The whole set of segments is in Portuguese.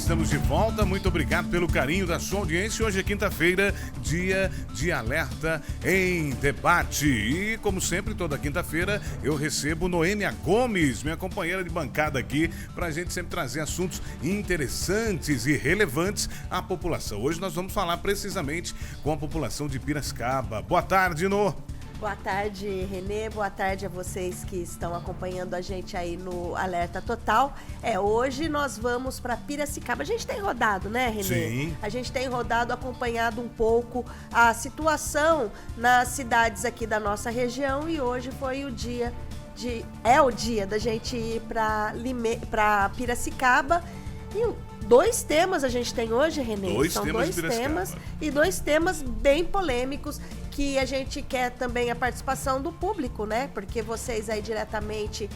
estamos de volta. Muito obrigado pelo carinho da sua audiência. Hoje é quinta-feira, dia de Alerta em Debate. E, como sempre, toda quinta-feira eu recebo Noêmia Gomes, minha companheira de bancada aqui, para a gente sempre trazer assuntos interessantes e relevantes à população. Hoje nós vamos falar precisamente com a população de Piracicaba. Boa tarde, Nô. Boa tarde, Renê. Boa tarde a vocês que estão acompanhando a gente aí no Alerta Total. Hoje nós vamos para Piracicaba. A gente tem rodado, né, Renê? Sim. A gente tem rodado, acompanhado um pouco a situação nas cidades aqui da nossa região e hoje foi o dia da gente ir para Piracicaba. E dois temas a gente tem hoje, Renê. São dois temas e dois temas bem polêmicos que a gente quer também a participação do público, né? Porque vocês aí diretamente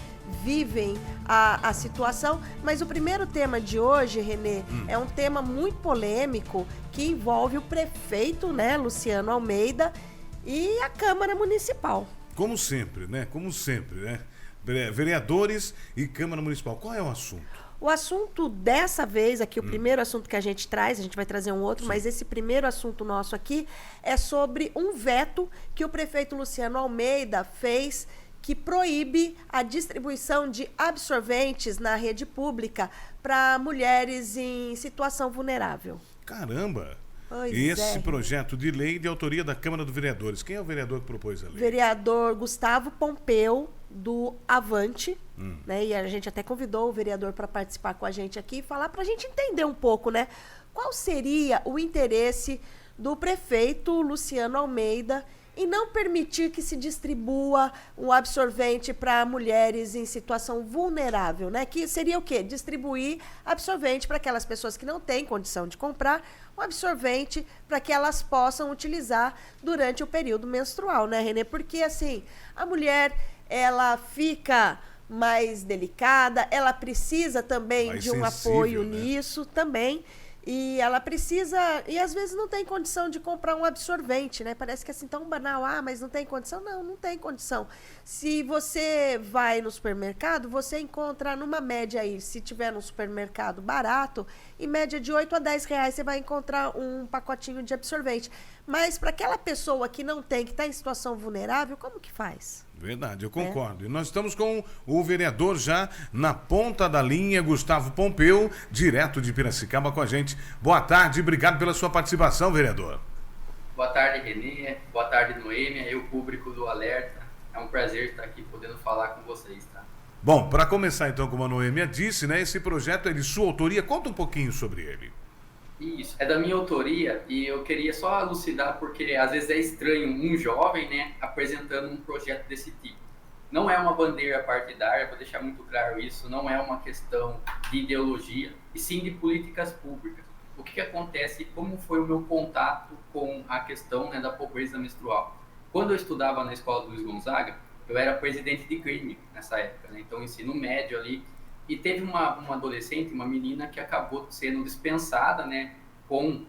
vivem a situação. Mas o primeiro tema de hoje, Renê, é um tema muito polêmico que envolve o prefeito, né, Luciano Almeida, e a Câmara Municipal. Como sempre, né? Vereadores e Câmara Municipal. Qual é o assunto? O assunto dessa vez aqui, o primeiro assunto que a gente traz, a gente vai trazer um outro, mas esse primeiro assunto nosso aqui é sobre um veto que o prefeito Luciano Almeida fez que proíbe a distribuição de absorventes na rede pública para mulheres em situação vulnerável. Caramba! Pois Esse projeto de lei de autoria da Câmara dos Vereadores. Quem é o vereador que propôs a lei? Vereador Gustavo Pompeu, do Avante, né? E a gente até convidou o vereador para participar com a gente aqui e falar para a gente entender um pouco, né? Qual seria o interesse do prefeito Luciano Almeida em não permitir que se distribua um absorvente para mulheres em situação vulnerável, né? Que seria o quê? Distribuir absorvente para aquelas pessoas que não têm condição de comprar um absorvente para que elas possam utilizar durante o período menstrual, né, Renê? Porque, assim, a mulher, ela fica mais delicada, ela precisa também mais de um sensível, apoio, né? nisso também. E ela precisa, e às vezes não tem condição de comprar um absorvente, né? Parece que é assim tão banal, mas não tem condição? Não, não tem condição. Se você vai no supermercado, você encontra numa média aí, se tiver num supermercado barato, em média de 8 a 10 reais você vai encontrar um pacotinho de absorvente. Mas para aquela pessoa que não tem, que está em situação vulnerável, como que faz? Verdade, eu concordo. E nós estamos com o vereador já na ponta da linha, Gustavo Pompeu, direto de Piracicaba com a gente. Boa tarde, obrigado pela sua participação, vereador. Boa tarde, Renê. Boa tarde, Noêmia e o público do Alerta. É um prazer estar aqui podendo falar com vocês, tá? Bom, para começar então, como a Noêmia disse, né, esse projeto é de sua autoria. Conta um pouquinho sobre ele. Isso, é da minha autoria e eu queria só elucidar porque às vezes é estranho um jovem, né, apresentando um projeto desse tipo. Não é uma bandeira partidária, vou deixar muito claro isso, não é uma questão de ideologia, e sim de políticas públicas. O que acontece e como foi o meu contato com a questão, né, da pobreza menstrual. Quando eu estudava na escola do Luiz Gonzaga, eu era presidente de Grêmio nessa época, né, então ensino médio ali. E teve uma adolescente, uma menina, que acabou sendo dispensada, né, com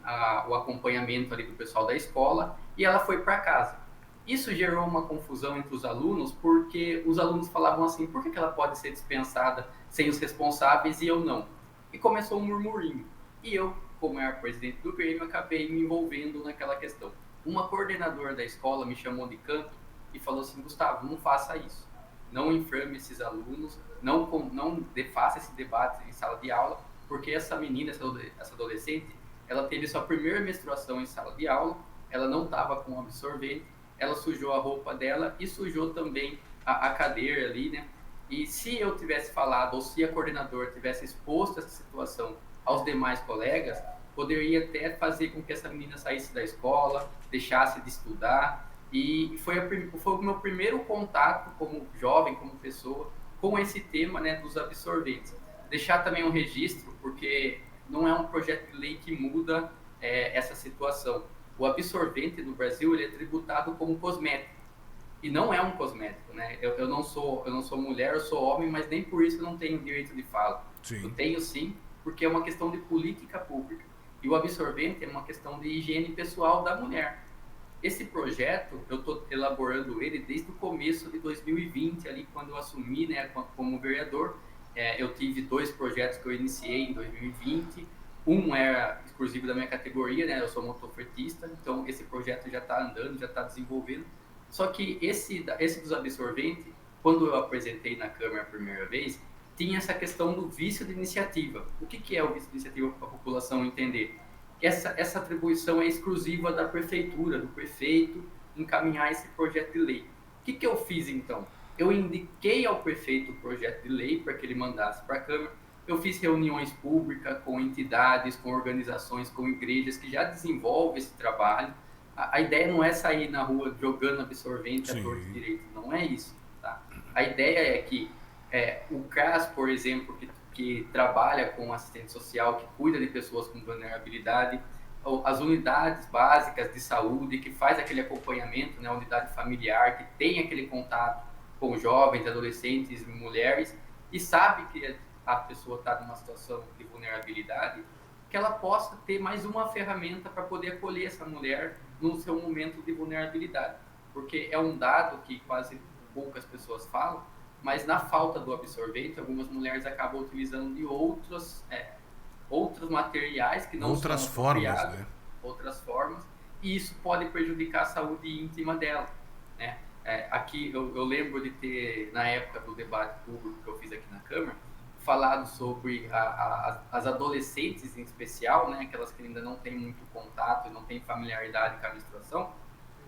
o acompanhamento ali do pessoal da escola, e ela foi para casa. Isso gerou uma confusão entre os alunos, porque os alunos falavam assim, por que ela pode ser dispensada sem os responsáveis e eu não? E começou um murmurinho. E eu, como era presidente do Grêmio, acabei me envolvendo naquela questão. Uma coordenadora da escola me chamou de canto e falou assim, Gustavo, não faça isso. Não inframe esses alunos, não faça esse debate em sala de aula, porque essa menina, essa adolescente, ela teve sua primeira menstruação em sala de aula, ela não estava com absorvente, ela sujou a roupa dela e sujou também a cadeira ali, né? E se eu tivesse falado, ou se a coordenadora tivesse exposto essa situação aos demais colegas, poderia até fazer com que essa menina saísse da escola, deixasse de estudar. E foi o meu primeiro contato como jovem, como pessoa, com esse tema, né, dos absorventes. Deixar também um registro, porque não é um projeto de lei que muda essa situação. O absorvente no Brasil ele é tributado como cosmético. E não é um cosmético, né? Eu não sou mulher, eu sou homem, mas nem por isso eu não tenho direito de fala. Sim. Eu tenho sim, porque é uma questão de política pública. E o absorvente é uma questão de higiene pessoal da mulher. Esse projeto, eu estou elaborando ele desde o começo de 2020, ali quando eu assumi, né, como vereador. Eu tive 2 projetos que eu iniciei em 2020, Um era exclusivo da minha categoria, né? Eu sou motofretista, então esse projeto já está andando, já está desenvolvendo. Só que esse dos absorventes, quando eu apresentei na Câmara a primeira vez, tinha essa questão do vício de iniciativa. O que é o vício de iniciativa para a população entender? Essa atribuição é exclusiva da prefeitura, do prefeito, encaminhar esse projeto de lei. O que eu fiz então? Eu indiquei ao prefeito o projeto de lei para que ele mandasse para a Câmara. Eu fiz reuniões públicas com entidades, com organizações, com igrejas que já desenvolvem esse trabalho. A ideia não é sair na rua jogando absorvente a torto e direito, não é isso. Tá? A ideia é que o CRAS, por exemplo, que trabalha com assistente social, que cuida de pessoas com vulnerabilidade, as unidades básicas de saúde, que faz aquele acompanhamento, né, a unidade familiar, que tem aquele contato com jovens, adolescentes, mulheres, e sabe que a pessoa está numa situação de vulnerabilidade, que ela possa ter mais uma ferramenta para poder acolher essa mulher no seu momento de vulnerabilidade. Porque é um dado que quase poucas pessoas falam, mas na falta do absorvente, algumas mulheres acabam utilizando de outros materiais que não outras são formas, né? Outras formas, e isso pode prejudicar a saúde íntima dela, né? Aqui eu lembro de ter, na época do debate público que eu fiz aqui na Câmara, falado sobre as adolescentes em especial, né, aquelas que ainda não têm muito contato, não têm familiaridade com a menstruação,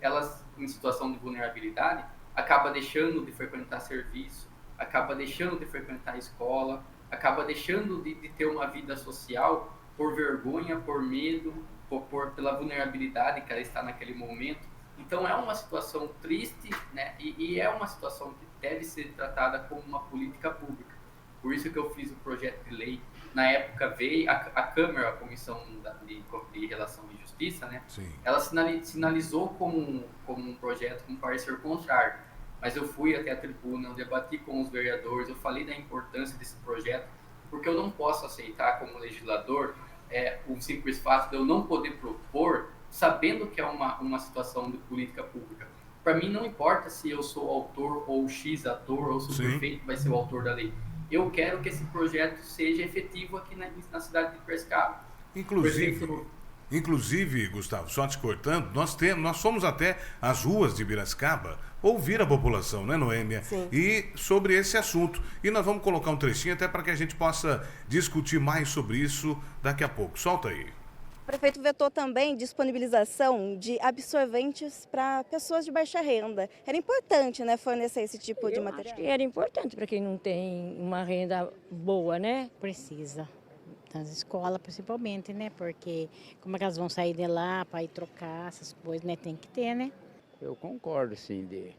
elas em situação de vulnerabilidade acaba deixando de frequentar serviço, acaba deixando de frequentar a escola, acaba deixando de ter uma vida social por vergonha, por medo, pela vulnerabilidade que ela está naquele momento. Então é uma situação triste, né, e é uma situação que deve ser tratada como uma política pública. Por isso que eu fiz o projeto de lei. Na época veio a Câmara, a Comissão de Relação e Justiça, né? Sim. Ela sinalizou como um projeto com parecer contrário. Mas eu fui até a tribuna, eu debati com os vereadores, eu falei da importância desse projeto, porque eu não posso aceitar como legislador o simples fato de eu não poder propor, sabendo que é uma situação de política pública. Para mim não importa se eu sou autor ou X ator, ou se o prefeito vai ser o autor da lei. Eu quero que esse projeto seja efetivo aqui na cidade de Piracicaba. Inclusive, Gustavo, só te cortando, nós fomos até as ruas de Piracicaba ouvir a população, né, Noêmia? Sim. E sobre esse assunto. E nós vamos colocar um trechinho até para que a gente possa discutir mais sobre isso daqui a pouco. Solta aí. O prefeito vetou também disponibilização de absorventes para pessoas de baixa renda. Era importante, né, fornecer esse tipo de material? Acho que era importante para quem não tem uma renda boa, né? Precisa. Nas escolas, principalmente, né? Porque como é que elas vão sair de lá para ir trocar essas coisas, né? Tem que ter, né? Eu concordo, sim, de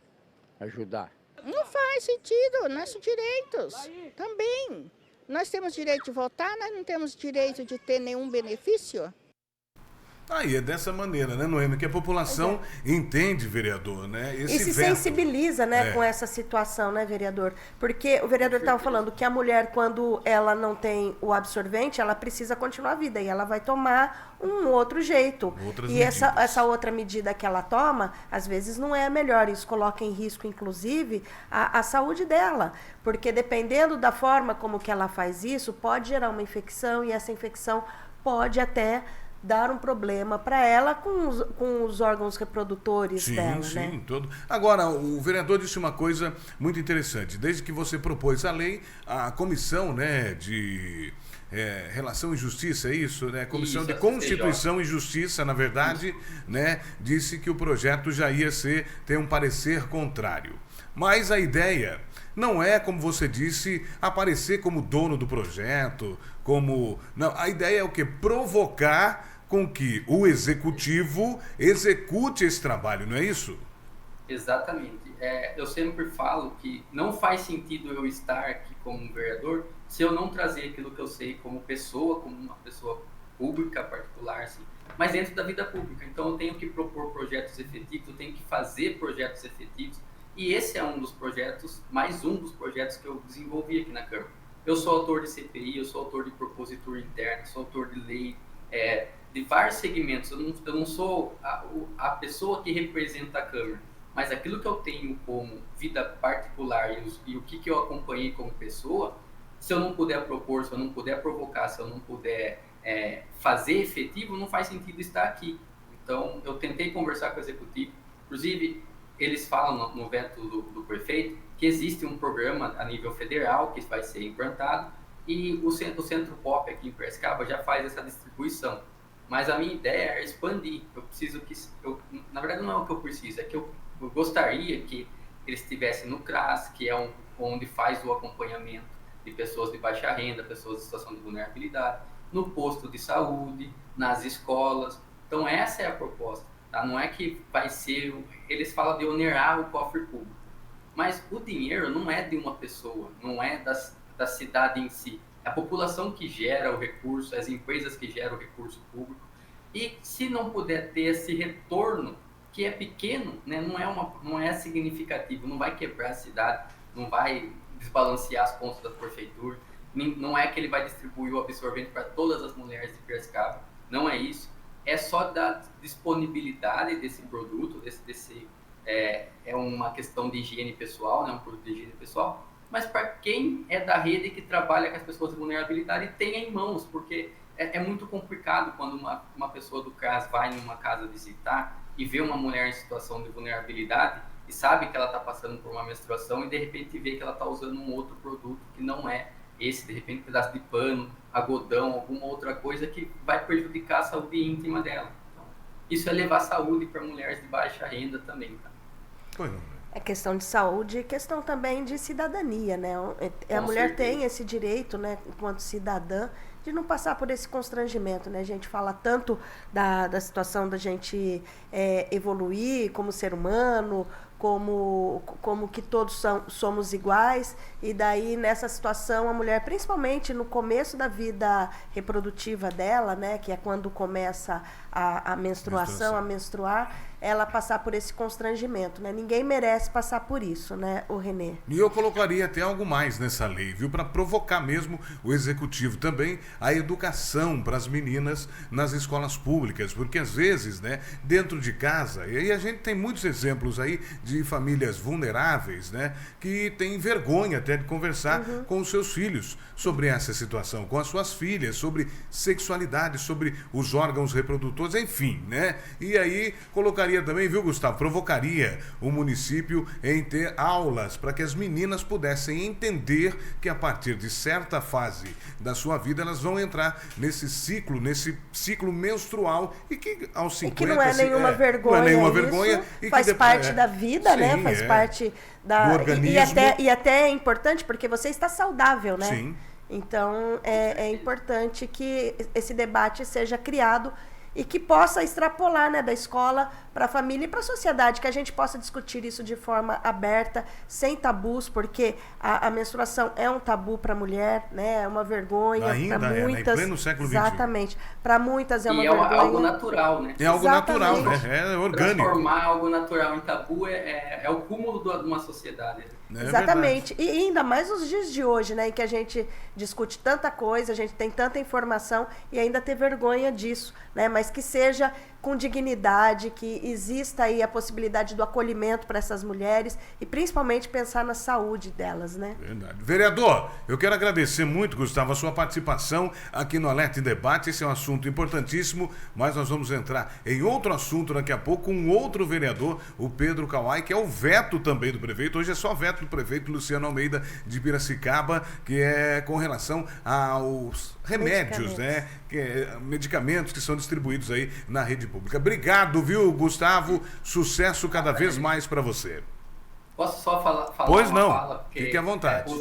ajudar. Não faz sentido, nossos direitos também. Nós temos direito de votar, nós não temos direito de ter nenhum benefício. Aí é dessa maneira, né, Noêmia, que a população entende, vereador, né? E se sensibiliza, né, com essa situação, né, vereador? Porque o vereador estava falando que a mulher, quando ela não tem o absorvente, ela precisa continuar a vida e ela vai tomar um outro jeito. E essa outra medida que ela toma, às vezes não é a melhor. Isso coloca em risco, inclusive, a saúde dela. Porque dependendo da forma como que ela faz isso, pode gerar uma infecção e essa infecção pode até dar um problema para ela com os órgãos reprodutores dela, sim, né? Todo. Agora, o vereador disse uma coisa muito interessante. Desde que você propôs a lei, a comissão, né, de Relação e Justiça, é isso, né? Comissão de Constituição e Justiça, na verdade, né, disse que o projeto já ia ter um parecer contrário. Mas a ideia não é, como você disse, aparecer como dono do projeto, Não, a ideia é o quê? Provocar com que o executivo execute esse trabalho, não é isso? Exatamente. Eu sempre falo que não faz sentido eu estar aqui como vereador se eu não trazer aquilo que eu sei como uma pessoa pública, particular, assim, mas dentro da vida pública. Então eu tenho que propor projetos efetivos, eu tenho que fazer projetos efetivos, e esse é mais um dos projetos que eu desenvolvi aqui na Câmara. Eu sou autor de CPI, eu sou autor de propositura interna, sou autor de lei, de vários segmentos. Eu não sou a pessoa que representa a Câmara, mas aquilo que eu tenho como vida particular e o que eu acompanhei como pessoa, se eu não puder propor, se eu não puder provocar, se eu não puder fazer efetivo, não faz sentido estar aqui. Então, eu tentei conversar com o executivo, inclusive, eles falam no veto do prefeito que existe um programa a nível federal que vai ser implantado e o Centro Pop aqui em Piracicaba já faz essa distribuição. Mas a minha ideia é expandir. Eu preciso na verdade, não é o que eu preciso, é que eu gostaria que eles estivessem no CRAS, que é onde faz o acompanhamento de pessoas de baixa renda, pessoas em situação de vulnerabilidade, no posto de saúde, nas escolas. Então, essa é a proposta. Tá? Não é que vai ser... Eles falam de onerar o cofre público. Mas o dinheiro não é de uma pessoa, não é da cidade em si. É a população que gera o recurso, as empresas que geram o recurso público. E se não puder ter esse retorno, que é pequeno, né? Não é significativo, não vai quebrar a cidade, não vai desbalancear as contas da prefeitura, não é que ele vai distribuir o absorvente para todas as mulheres de Piracicaba, não é isso. É só da disponibilidade desse produto, é uma questão de higiene pessoal, né, um produto de higiene pessoal, mas para quem é da rede que trabalha com as pessoas de vulnerabilidade, tenha em mãos, porque é muito complicado quando uma pessoa do CRAS vai numa casa visitar e vê uma mulher em situação de vulnerabilidade e sabe que ela está passando por uma menstruação e de repente vê que ela está usando um outro produto que não é esse, de repente um pedaço de pano, algodão, alguma outra coisa que vai prejudicar a saúde íntima dela. Então, isso é levar saúde para mulheres de baixa renda também. Tá? Pois não. É questão de saúde e questão também de cidadania, né? A mulher tem esse direito, né, enquanto cidadã, de não passar por esse constrangimento, né? A gente fala tanto da situação da gente evoluir como ser humano, como que todos somos iguais, e daí nessa situação a mulher, principalmente no começo da vida reprodutiva dela, né, que é quando começa a menstruação, a menstruar, ela passar por esse constrangimento, né? Ninguém merece passar por isso, né, o Renê? E eu colocaria até algo mais nessa lei, viu, para provocar mesmo o executivo também, a educação para as meninas nas escolas públicas, porque às vezes, né, dentro de casa, e aí a gente tem muitos exemplos aí de famílias vulneráveis, né, que têm vergonha até de conversar com os seus filhos sobre essa situação, com as suas filhas, sobre sexualidade, sobre os órgãos reprodutores, enfim, né? E aí colocaria também, viu, Gustavo, provocaria o município em ter aulas para que as meninas pudessem entender que a partir de certa fase da sua vida elas vão entrar nesse ciclo menstrual e que aos 50... E que não é nenhuma vergonha, não é nenhuma isso vergonha, e faz que parte da vida, né? Faz parte do organismo. E até é importante porque você está saudável, né? Sim. Então, é importante que esse debate seja criado e que possa extrapolar, né, da escola para a família e para a sociedade, que a gente possa discutir isso de forma aberta, sem tabus, porque a menstruação é um tabu para a mulher, né, é uma vergonha para muitas. Em pleno século XXI. Exatamente. Para muitas é uma vergonha. E é algo natural, né? É algo natural, né? É orgânico. Transformar algo natural em tabu é o cúmulo de uma sociedade. Exatamente. E ainda mais nos dias de hoje, né, em que a gente discute tanta coisa, a gente tem tanta informação e ainda ter vergonha disso, né, mas que seja com dignidade, que exista aí a possibilidade do acolhimento para essas mulheres e principalmente pensar na saúde delas, né? Verdade. Vereador, eu quero agradecer muito, Gustavo, a sua participação aqui no Alerta em Debate. Esse é um assunto importantíssimo, mas nós vamos entrar em outro assunto daqui a pouco com um outro vereador, o Pedro Kawai, que é o veto também do prefeito. Hoje é só veto do prefeito Luciano Almeida de Piracicaba, que é com relação aos remédios, né? Medicamentos que são distribuídos aí na rede pública. Obrigado, viu, Gustavo? Sucesso cada vez mais para você. Posso só falar pois uma não, fala? Porque, fique à vontade.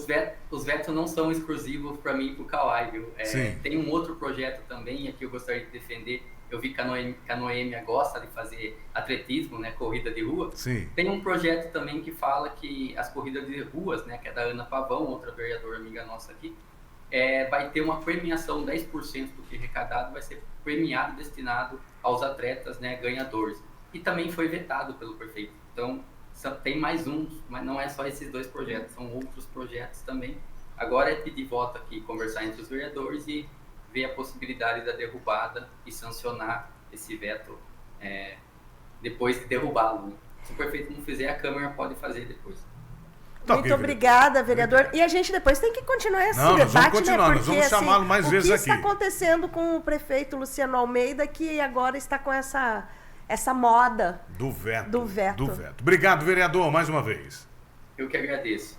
Os vetos não são exclusivos para mim e para o Kawai, viu? Sim. Tem um outro projeto também, aqui eu gostaria de defender. Eu vi que a Noêmia gosta de fazer atletismo, né, corrida de rua. Sim. Tem um projeto também que fala que as corridas de ruas, né, que é da Ana Pavão, outra vereadora amiga nossa aqui, vai ter uma premiação, 10% do que arrecadado vai ser premiado, destinado aos atletas, né, ganhadores. E também foi vetado pelo prefeito. Então, tem mais uns, mas não é só esses dois projetos, são outros projetos também. Agora é pedir voto aqui, conversar entre os vereadores e ver a possibilidade da derrubada e sancionar esse veto depois de derrubá-lo. Se o prefeito não fizer, a Câmara pode fazer depois. Tá Muito ok, obrigada, vereador. E a gente depois tem que continuar esse Não, nós vamos debate, continuar, né? nós vamos chamá-lo mais o vezes que aqui. está acontecendo com o prefeito Luciano Almeida, que agora está com essa moda Do veto. do veto. Obrigado, vereador, mais uma vez. Eu que agradeço.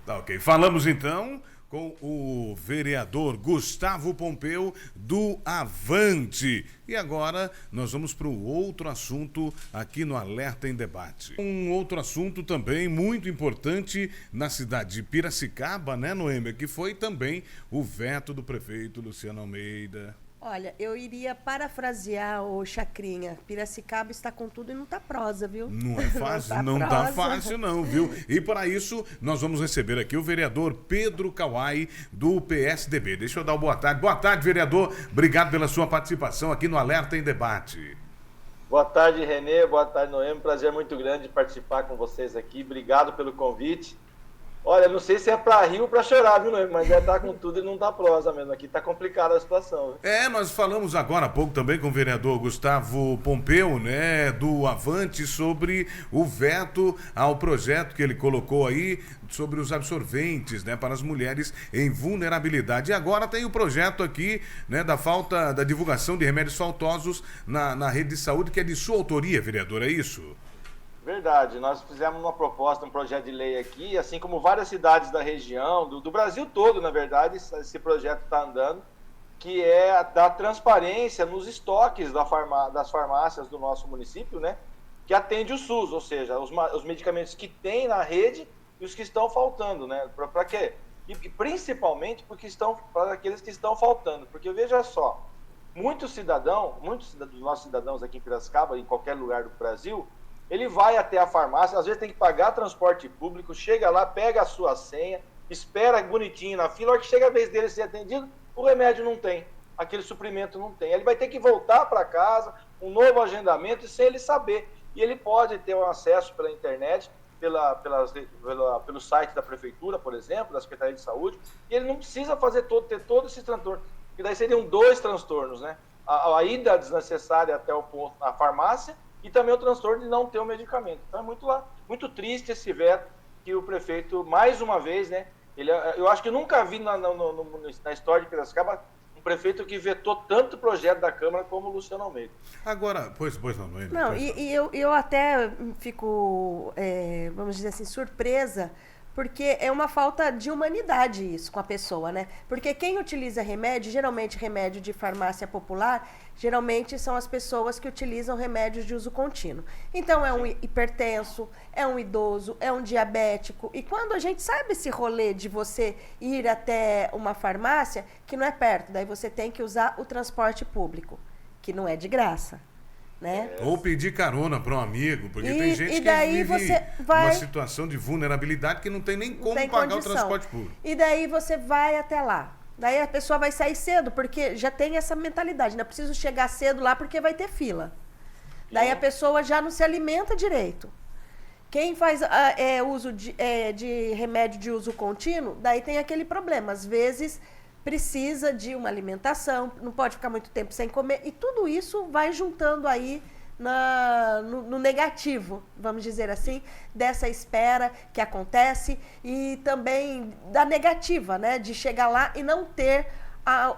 Tá ok. Falamos então com o vereador Gustavo Pompeu do Avante. E agora nós vamos para o outro assunto aqui no Alerta em Debate. Um outro assunto também muito importante na cidade de Piracicaba, né, Noêmia? Que foi também o veto do prefeito Luciano Almeida. Olha, eu iria parafrasear o Chacrinha. Piracicaba está com tudo e não tá prosa, viu? Não é fácil, não tá fácil não, viu? E para isso, nós vamos receber aqui o vereador Pedro Kawai, do PSDB. Deixa eu dar uma boa tarde. Boa tarde, vereador. Obrigado pela sua participação aqui no Alerta em Debate. Boa tarde, Renê. Boa tarde, Noemi. Prazer muito grande participar com vocês aqui. Obrigado pelo convite. Olha, não sei se é pra rir ou pra chorar, viu, Noemi? Mas tá com tudo e não tá prosa mesmo. Aqui tá complicada a situação. Nós falamos agora há pouco também com o vereador Gustavo Pompeu, né, do Avante, sobre o veto ao projeto que ele colocou aí sobre os absorventes, né, para as mulheres em vulnerabilidade. E agora tem o projeto aqui, né, da divulgação de remédios faltosos na rede de saúde, que é de sua autoria, vereador, é isso? Verdade, nós fizemos uma proposta, um projeto de lei aqui, assim como várias cidades da região, do Brasil todo, na verdade, esse projeto está andando, que é da transparência nos estoques das farmácias do nosso município, né, que atende o SUS, ou seja, os medicamentos que tem na rede e os que estão faltando, né, para quê? E principalmente para aqueles que estão faltando, porque veja só, muitos dos nossos cidadãos aqui em Piracicaba, em qualquer lugar do Brasil, ele vai até a farmácia, às vezes tem que pagar transporte público, chega lá, pega a sua senha, espera bonitinho na fila, a hora que chega a vez dele ser atendido, o remédio não tem, aquele suprimento não tem. Ele vai ter que voltar para casa, um novo agendamento, sem ele saber. E ele pode ter um acesso pela internet, pelo site da prefeitura, por exemplo, da Secretaria de Saúde, e ele não precisa ter todo esse transtorno, que daí seriam 2 transtornos, né? A ida desnecessária até o ponto na farmácia, e também o transtorno de não ter o medicamento. Então é muito triste esse veto que o prefeito, mais uma vez, né? Eu acho que eu nunca vi na história de Piracicaba um prefeito que vetou tanto projeto da Câmara como o Luciano Almeida. Agora, pois não é? Não, e eu até fico, vamos dizer assim, surpresa, porque é uma falta de humanidade isso com a pessoa, né? Porque quem utiliza remédio, geralmente remédio de farmácia popular, geralmente são as pessoas que utilizam remédios de uso contínuo. Então é um hipertenso, é um idoso, é um diabético. E quando a gente sabe esse rolê de você ir até uma farmácia, que não é perto, daí você tem que usar o transporte público, que não é de graça. Né? Ou pedir carona para um amigo, porque tem gente que vive uma situação de vulnerabilidade que não tem nem como pagar o transporte público. E daí você vai até lá. Daí a pessoa vai sair cedo, porque já tem essa mentalidade, não é preciso chegar cedo lá porque vai ter fila. Daí a pessoa já não se alimenta direito. Quem faz uso de remédio de uso contínuo, daí tem aquele problema. Às vezes precisa de uma alimentação, não pode ficar muito tempo sem comer, e tudo isso vai juntando aí no negativo, vamos dizer assim, dessa espera que acontece e também da negativa, né, de chegar lá e não ter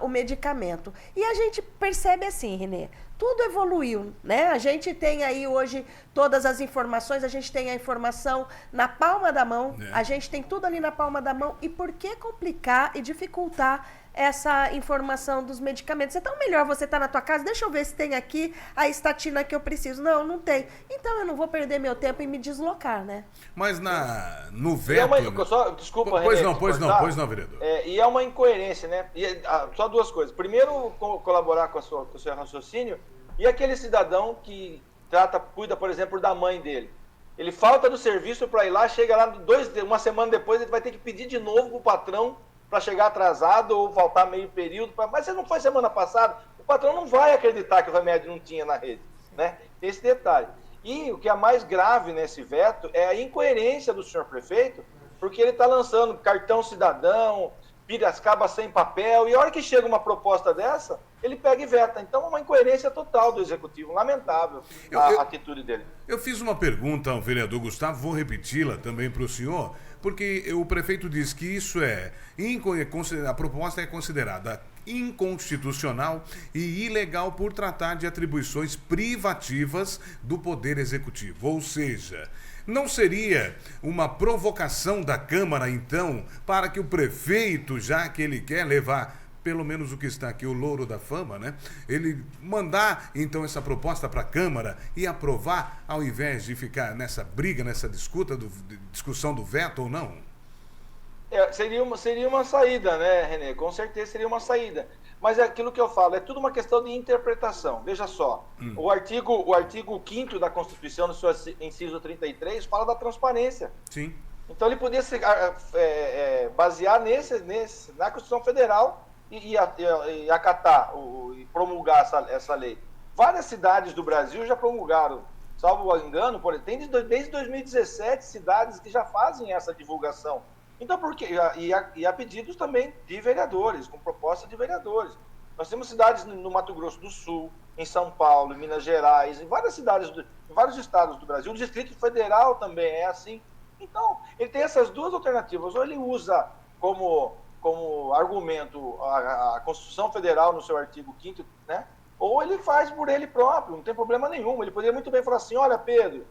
o medicamento. E a gente percebe assim, Renê, tudo evoluiu, né? A gente tem aí hoje todas as informações, a gente tem a informação na palma da mão, a gente tem tudo ali na palma da mão, e por que complicar e dificultar essa informação dos medicamentos? É tão melhor você estar na tua casa, deixa eu ver se tem aqui a estatina que eu preciso. Não tem. Então eu não vou perder meu tempo em me deslocar, né? Mas no veto... Desculpa, Pois Renê, não, vereador. E é uma incoerência, né? Só 2 coisas. Primeiro, colaborar com o seu raciocínio, e aquele cidadão que cuida, por exemplo, da mãe dele. Ele falta do serviço para ir lá, chega lá uma semana depois, ele vai ter que pedir de novo para o patrão para chegar atrasado ou faltar meio período. Mas você não foi semana passada? O patrão não vai acreditar que o remédio não tinha na rede, né? Tem esse detalhe. E o que é mais grave nesse veto é a incoerência do senhor prefeito, porque ele está lançando cartão cidadão, Piracicaba sem papel, e a hora que chega uma proposta dessa, ele pega e veta. Então, uma incoerência total do Executivo, lamentável a atitude dele. Eu fiz uma pergunta ao vereador Gustavo, vou repeti-la também para o senhor, porque o prefeito diz que isso a proposta é considerada inconstitucional e ilegal por tratar de atribuições privativas do Poder Executivo. Ou seja, não seria uma provocação da Câmara, então, para que o prefeito, já que ele quer levar pelo menos o que está aqui, o louro da fama, né? Ele mandar, então, essa proposta para a Câmara e aprovar, ao invés de ficar nessa briga, nessa discussão do veto ou não? Seria uma saída, né, Renê? Com certeza seria uma saída. Mas é aquilo que eu falo, é tudo uma questão de interpretação. Veja só, o artigo 5º da Constituição, no seu inciso 33, fala da transparência. Sim. Então ele podia se basear na Constituição Federal e acatar e promulgar essa lei. Várias cidades do Brasil já promulgaram, salvo o engano, tem desde 2017 cidades que já fazem essa divulgação. Então, por quê? E há pedidos também de vereadores, com proposta de vereadores. Nós temos cidades no Mato Grosso do Sul, em São Paulo, em Minas Gerais, em várias cidades, em vários estados do Brasil. O Distrito Federal também é assim. Então, ele tem essas duas alternativas. Ou ele usa como argumento a Constituição Federal no seu artigo 5º, né? Ou ele faz por ele próprio, não tem problema nenhum. Ele poderia muito bem falar assim, olha, Pedro,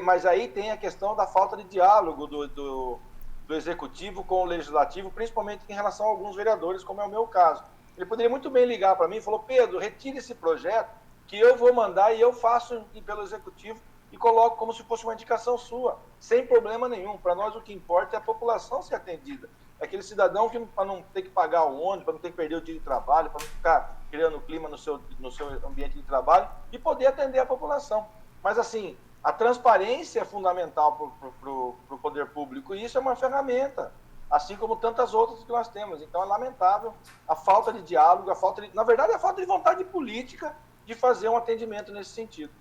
mas aí tem a questão da falta de diálogo do Executivo com o Legislativo, principalmente em relação a alguns vereadores, como é o meu caso. Ele poderia muito bem ligar para mim e falou, Pedro, retire esse projeto que eu vou mandar e eu faço pelo Executivo e coloco como se fosse uma indicação sua, sem problema nenhum. Para nós o que importa é a população ser atendida. É aquele cidadão que, para não ter que pagar o ônibus, para não ter que perder o dia de trabalho, para não ficar criando clima no seu ambiente de trabalho e poder atender a população. Mas assim, a transparência é fundamental para o poder público e isso é uma ferramenta, assim como tantas outras que nós temos. Então é lamentável a falta de diálogo, na verdade a falta de vontade política de fazer um atendimento nesse sentido.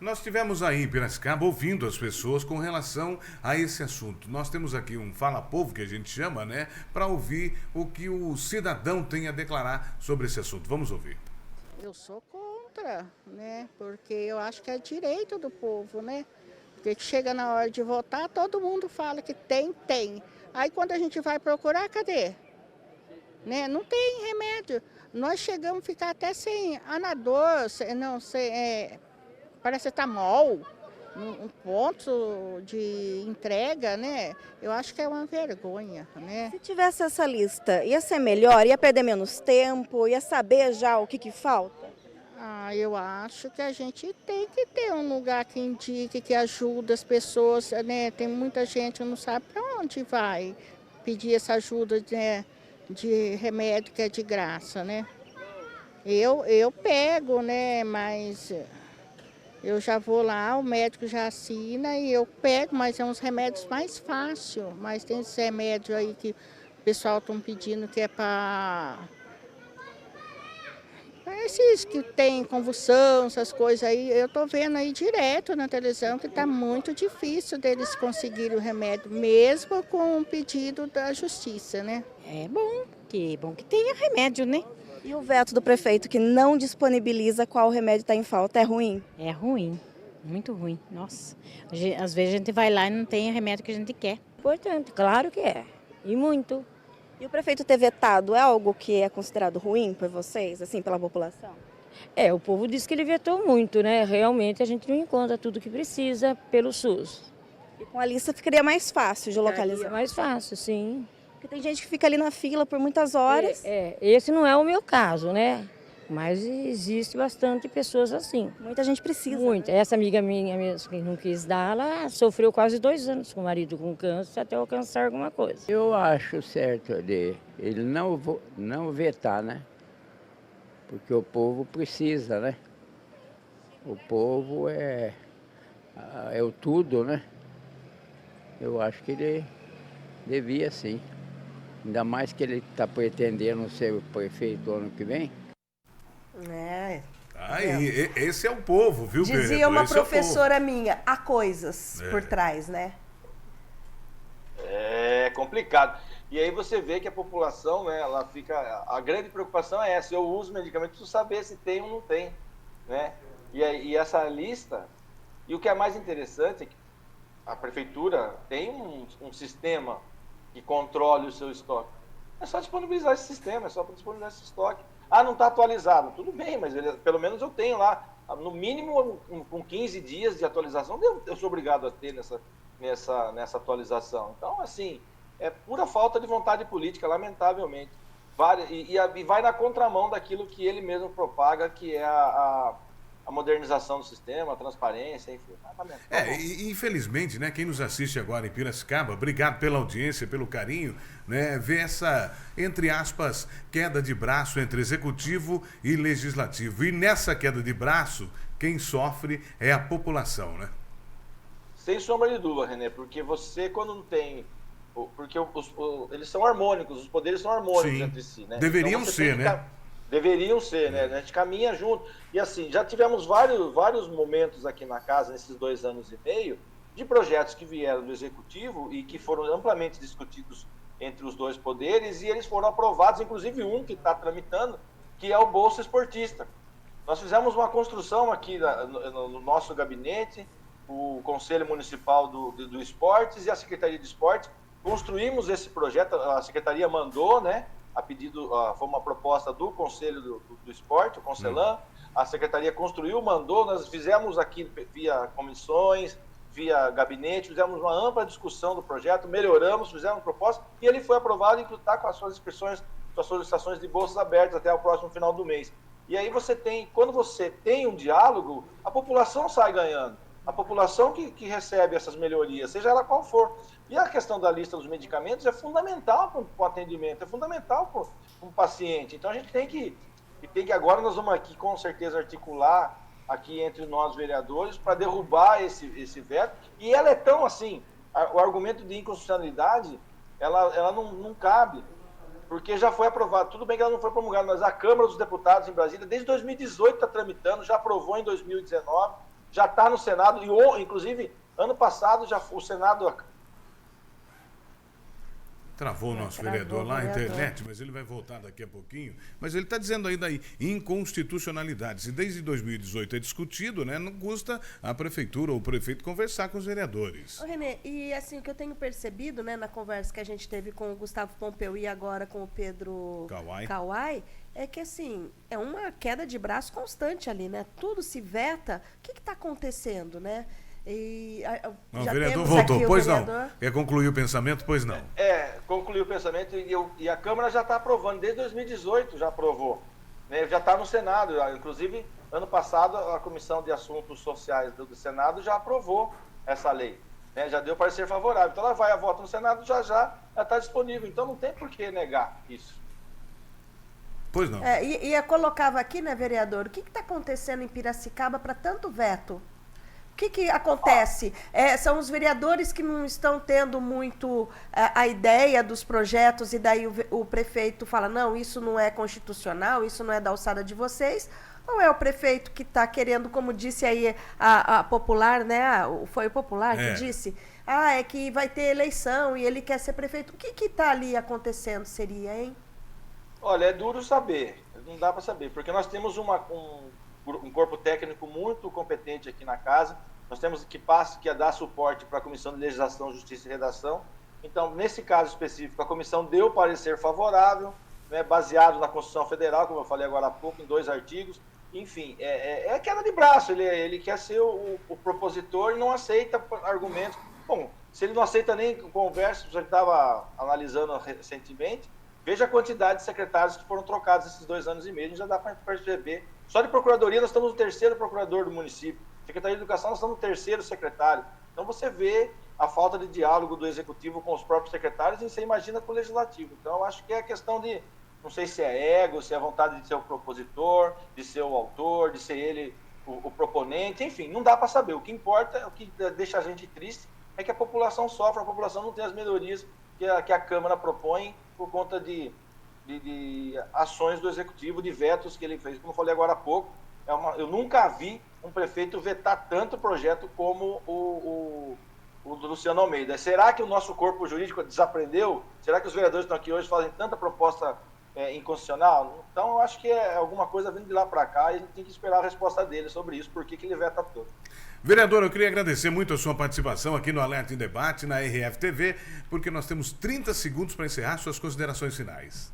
Nós tivemos aí em Piracicaba ouvindo as pessoas com relação a esse assunto. Nós temos aqui um fala-povo, que a gente chama, né, para ouvir o que o cidadão tem a declarar sobre esse assunto. Vamos ouvir. Eu sou contra, né, porque eu acho que é direito do povo, né, porque chega na hora de votar, todo mundo fala que tem. Aí quando a gente vai procurar, cadê? Né, não tem remédio. Nós chegamos a ficar até sem Anador, paracetamol, um ponto de entrega, né? Eu acho que é uma vergonha, né? Se tivesse essa lista, ia ser melhor? Ia perder menos tempo? Ia saber já o que falta? Eu acho que a gente tem que ter um lugar que indique, que ajude as pessoas, né? Tem muita gente que não sabe para onde vai pedir essa ajuda, né, de remédio que é de graça, né? Eu pego, né, mas eu já vou lá, o médico já assina e eu pego, mas é uns remédios mais fáceis. Mas tem esse remédio aí que o pessoal está pedindo que é para esses que tem convulsão, essas coisas aí. Eu estou vendo aí direto na televisão que está muito difícil deles conseguirem o remédio, mesmo com o pedido da justiça, né? É bom que tenha remédio, né? E o veto do prefeito que não disponibiliza qual remédio está em falta, é ruim? É ruim, muito ruim. Nossa, às vezes a gente vai lá e não tem o remédio que a gente quer. Importante, claro que é. E muito. E o prefeito ter vetado é algo que é considerado ruim por vocês, assim, pela população? O povo diz que ele vetou muito, né? Realmente a gente não encontra tudo que precisa pelo SUS. E com a lista ficaria mais fácil de localizar? Mais fácil, sim. Porque tem gente que fica ali na fila por muitas horas. Esse não é o meu caso, né? Mas existe bastante pessoas assim. Muita gente precisa. Muita. Né? Essa amiga minha mesmo que não quis dar, ela sofreu quase 2 anos com o marido com câncer até alcançar alguma coisa. Eu acho certo ele não vetar, né? Porque o povo precisa, né? O povo é o tudo, né? Eu acho que ele devia sim. Ainda mais que ele está pretendendo ser o prefeito ano que vem. Esse é o povo, viu, Dizia vereador? uma Esse professora minha, há coisas por trás, né? complicado. E aí você vê que a população, né, ela fica... A grande preocupação é essa, eu uso medicamento, preciso saber se tem ou não tem, né? E essa lista... E o que é mais interessante é que a prefeitura tem um sistema que controle o seu estoque. É só disponibilizar esse sistema, é só disponibilizar esse estoque. Ah, não está atualizado. Tudo bem, mas pelo menos eu tenho lá, no mínimo com 15 dias de atualização, eu sou obrigado a ter nessa atualização. Então, assim, é pura falta de vontade política, lamentavelmente. E vai na contramão daquilo que ele mesmo propaga, que é a modernização do sistema, a transparência, enfim. E infelizmente, né, quem nos assiste agora em Piracicaba, obrigado pela audiência, pelo carinho, né, vê essa, entre aspas, queda de braço entre executivo e legislativo. E nessa queda de braço, quem sofre é a população, né? Sem sombra de dúvida, René, porque você, quando não tem... Porque eles são harmônicos, os poderes são harmônicos entre si, né? Deveriam então ser, né? Deveriam ser, né? A gente caminha junto. E assim, já tivemos vários momentos aqui na casa, nesses 2 anos e meio, de projetos que vieram do Executivo e que foram amplamente discutidos entre os dois poderes, e eles foram aprovados, inclusive um que está tramitando, que é o Bolsa Esportista. Nós fizemos uma construção aqui no nosso gabinete, o Conselho Municipal do Esportes e a Secretaria de Esportes. Construímos esse projeto, a Secretaria mandou, né? A pedido, foi uma proposta do Conselho do Esporte, o Concelan, a Secretaria construiu, mandou, nós fizemos aqui via comissões, via gabinete, fizemos uma ampla discussão do projeto, melhoramos, fizemos proposta, e ele foi aprovado e está com as suas inscrições, suas solicitações de bolsas abertas até o próximo final do mês. E aí quando você tem um diálogo, a população sai ganhando. A população que recebe essas melhorias, seja ela qual for. E a questão da lista dos medicamentos é fundamental para o atendimento, é fundamental para o paciente. Então a gente tem que agora nós vamos aqui com certeza articular aqui entre nós vereadores para derrubar esse veto. E ela é tão assim, o argumento de inconstitucionalidade, ela não cabe, porque já foi aprovado. Tudo bem que ela não foi promulgada, mas a Câmara dos Deputados em Brasília, desde 2018 está tramitando, já aprovou em 2019, já está no Senado, e inclusive, ano passado, o Senado... Travou o nosso vereador lá na internet, mas ele vai voltar daqui a pouquinho. Mas ele está dizendo ainda aí, inconstitucionalidade. Se desde 2018 é discutido, né, não custa a prefeitura ou o prefeito conversar com os vereadores. Ô, Renê, e assim, o que eu tenho percebido, né, na conversa que a gente teve com o Gustavo Pompeu e agora com o Pedro Kawai, é que, assim, é uma queda de braço constante ali, né? Tudo se veta. O que está acontecendo, né? O vereador voltou, pois não. Quer concluir o pensamento? Pois não. Concluiu o pensamento e a Câmara já está aprovando, desde 2018 já aprovou, né? Já está no Senado, inclusive ano passado a Comissão de Assuntos Sociais do Senado já aprovou essa lei, né? Já deu parecer favorável, então ela vai a voto no Senado, já está disponível, então não tem por que negar isso. Pois não. E eu colocava aqui, né, vereador, o que está acontecendo em Piracicaba para tanto veto? O que acontece? São os vereadores que não estão tendo muito a ideia dos projetos e daí o prefeito fala, não, isso não é constitucional, isso não é da alçada de vocês, ou é o prefeito que está querendo, como disse aí a Popular, né? Foi o Popular que disse, é que vai ter eleição e ele quer ser prefeito. O que está ali acontecendo seria, hein? Olha, é duro saber, não dá para saber, porque nós temos um corpo técnico muito competente aqui na casa, nós temos que dar suporte para a Comissão de Legislação, Justiça e Redação. Então, nesse caso específico, a comissão deu parecer favorável, né, baseado na Constituição Federal, como eu falei agora há pouco, em 2 artigos. Enfim, é queda de braço, ele quer ser o propositor e não aceita argumentos. Bom, se ele não aceita nem conversa, já estava analisando recentemente, veja a quantidade de secretários que foram trocados esses 2 anos e meio, já dá para perceber. Só de procuradoria nós estamos no 3º procurador do município. Secretaria de Educação nós estamos no 3º secretário. Então você vê a falta de diálogo do executivo com os próprios secretários e você imagina com o legislativo. Então eu acho que é questão de, não sei se é ego, se é vontade de ser o propositor, de ser o autor, de ser ele o proponente, enfim, não dá para saber. O que importa, o que deixa a gente triste é que a população sofre, a população não tem as melhorias que a Câmara propõe por conta de ações do Executivo, de vetos que ele fez. Como eu falei agora há pouco, eu nunca vi um prefeito vetar tanto projeto como o o Luciano Almeida. Será que o nosso corpo jurídico desaprendeu? Será que os vereadores que estão aqui hoje fazem tanta proposta inconstitucional? Então, eu acho que é alguma coisa vindo de lá para cá e a gente tem que esperar a resposta dele sobre isso, por que ele veta tudo. Vereador, eu queria agradecer muito a sua participação aqui no Alerta em Debate, na RF-TV, porque nós temos 30 segundos para encerrar suas considerações finais.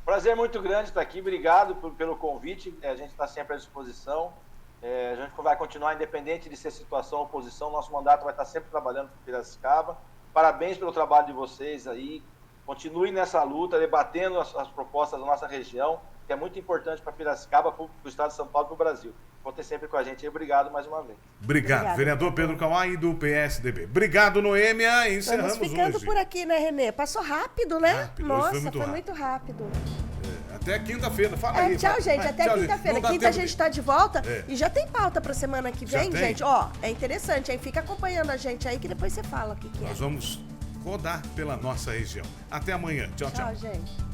Prazer muito grande estar aqui, obrigado pelo convite, a gente está sempre à disposição, a gente vai continuar independente de ser situação ou oposição, nosso mandato vai estar sempre trabalhando por Piracicaba. Parabéns pelo trabalho de vocês aí, continue nessa luta, debatendo as propostas da nossa região, que é muito importante para Piracicaba, para o estado de São Paulo e para o Brasil. Vão ter sempre com a gente aí. Obrigado mais uma vez. Obrigado. Vereador Pedro Kawai, do PSDB. Obrigado, Noêmia. Encerramos hoje. Estamos ficando por aqui, né, Renê? Passou rápido, né? Rápido. Nossa, foi muito rápido. Até quinta-feira. Fala aí. Tchau, gente. Até quinta-feira. Quinta a gente está de volta e já tem pauta para semana que vem, gente. Ó, é interessante, hein? Fica acompanhando a gente aí que depois você fala o que é. Nós vamos rodar pela nossa região. Até amanhã. Tchau, tchau. Tchau, gente.